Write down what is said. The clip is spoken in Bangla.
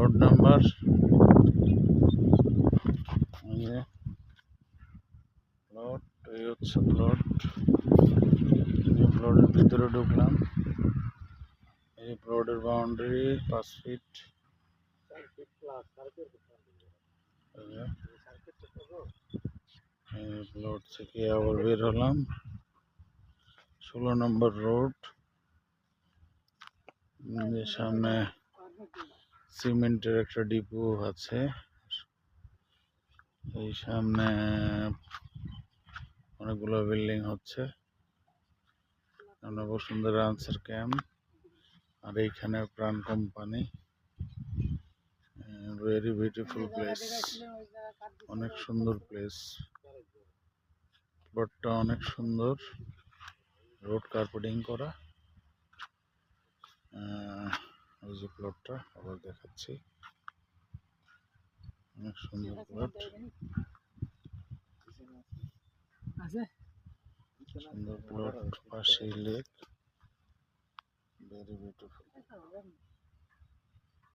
রোড নাম্বার প্লট, এই হচ্ছে প্লট। প্লটের ভিতরে ঢুকলাম। এই প্লটের বাউন্ডারি 5 ফিট। প্লট থেকে আবার বের হলাম। 16 নম্বর রোড। সামনে সিমেন্টের একটা ডিপো আছে। এই সামনে অনেকগুলো বিল্ডিং হচ্ছে। বসুন্ধরা আনসার ক্যাম্প, আর এইখানে প্রাণ কোম্পানি। ভেরি বিউটিফুল প্লেস, অনেক সুন্দর প্লেস। প্লটটা অনেক সুন্দর, রোড কার্পেটিং করা। ওই যে প্লটটা আবার দেখাচ্ছি, অনেক সুন্দর প্লট, সুন্দর প্লট, পাশেই লেক, ভেরি বিউটিফুল।